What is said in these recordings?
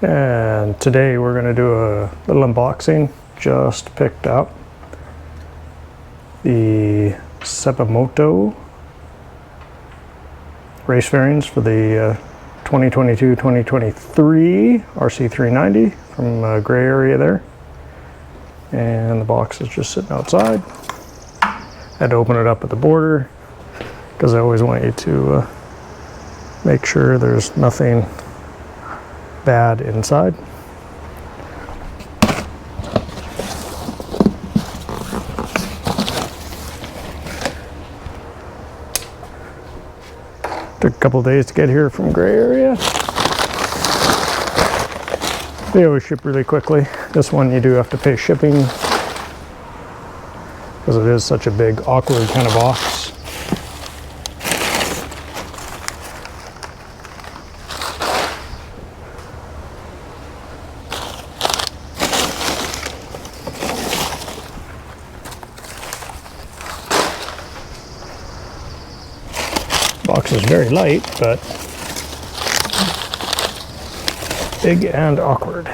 And today we're going to do a little unboxing. Just picked up the Sebimoto race fairings for the 2022-2023 RC390 from gray area there. And the box is just sitting outside. Had to open it up at the border because I always want you to make sure there's nothing bad inside. Took a couple days to get here from gray area. They always ship really quickly. This one you do have to pay shipping because it is such a big, awkward kind of box. Box is very light, but big and awkward.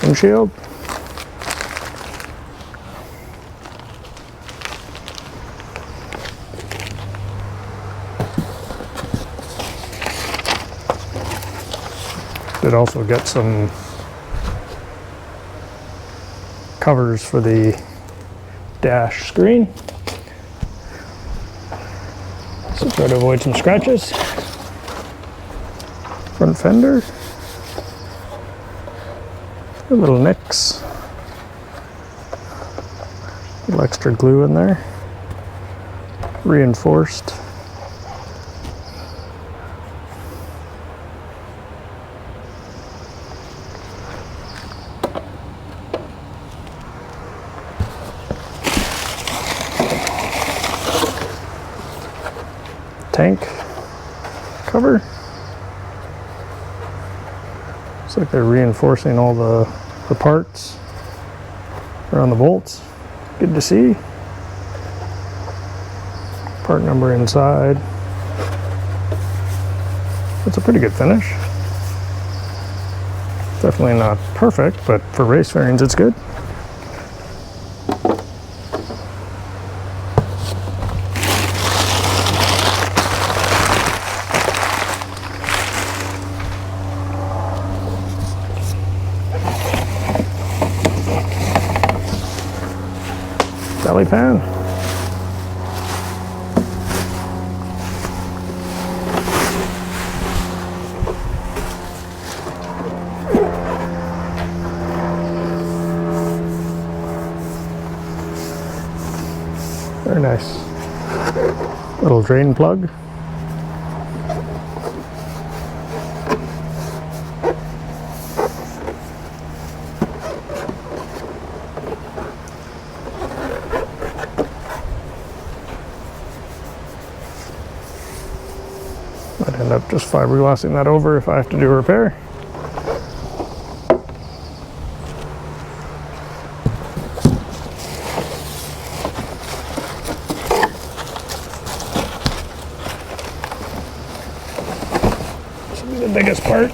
Windshield. Did also get some covers for the dash screen, so try to avoid some scratches. Front fender, a little nicks, a little extra glue in there, reinforced. Tank cover. Looks like they're reinforcing all the parts around the bolts. Good to see. Part number inside. It's a pretty good finish. Definitely not perfect, but for race fairings it's good. Belly pan. Very nice. Little drain plug. I'd end up just fiberglassing that over if I have to do a repair. This will be the biggest part.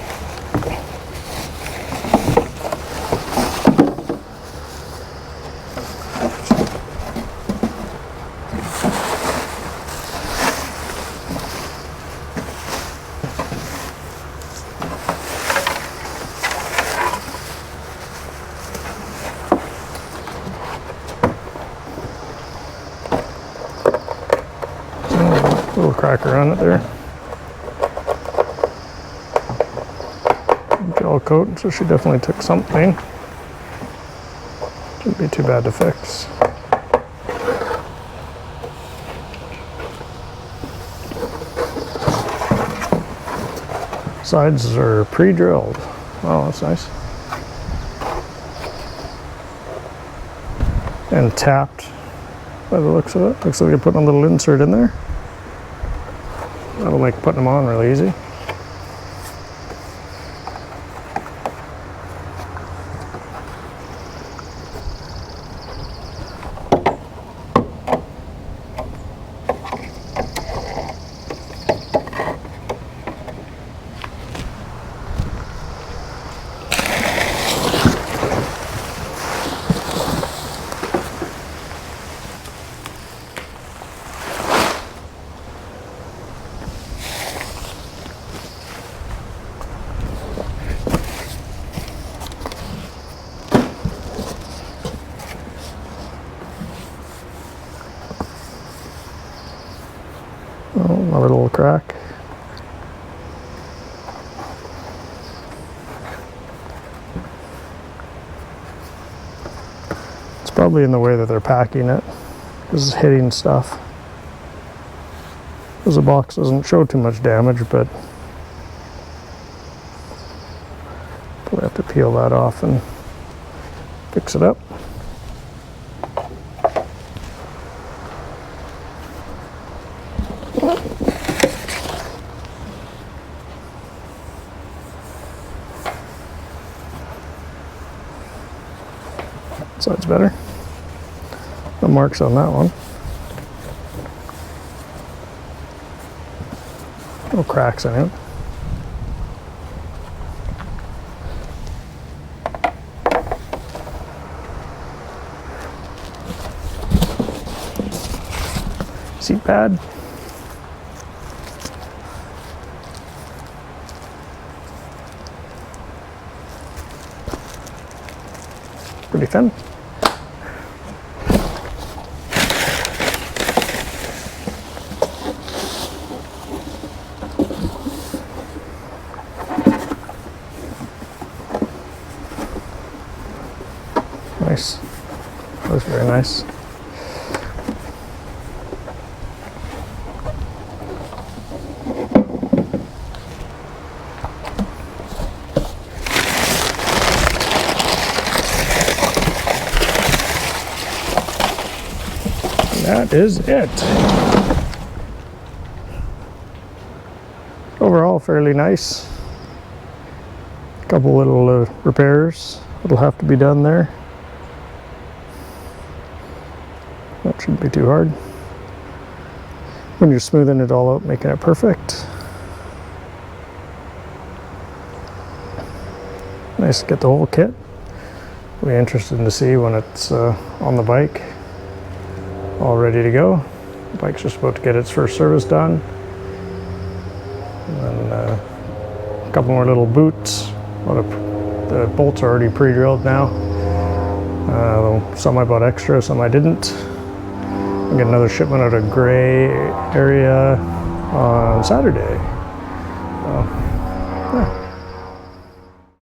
Little cracker on it there. Gel coat, so she definitely took something. Shouldn't be too bad to fix. Sides are pre-drilled. Oh, that's nice. And tapped by the looks of it. Looks like you're putting a little insert in there. That'll make putting them on really easy. Oh, another little crack. It's probably in the way that they're packing it. This is hitting stuff. Because the box doesn't show too much damage, but we have to peel that off and fix it up. Side's better. No marks on that one. No cracks in it. Seat pad. Pretty thin. Nice. That was very nice. That is it. Overall, fairly nice. A couple little repairs that'll have to be done there. That shouldn't be too hard. When you're smoothing it all out, making it perfect. Nice to get the whole kit. It'll be interesting to see when it's on the bike, all ready to go. The bike's just about to get its first service done. And then a couple more little boots. The bolts are already pre-drilled now. Some I bought extra, some I didn't. I'll get another shipment out of Gray area on Saturday. So, yeah.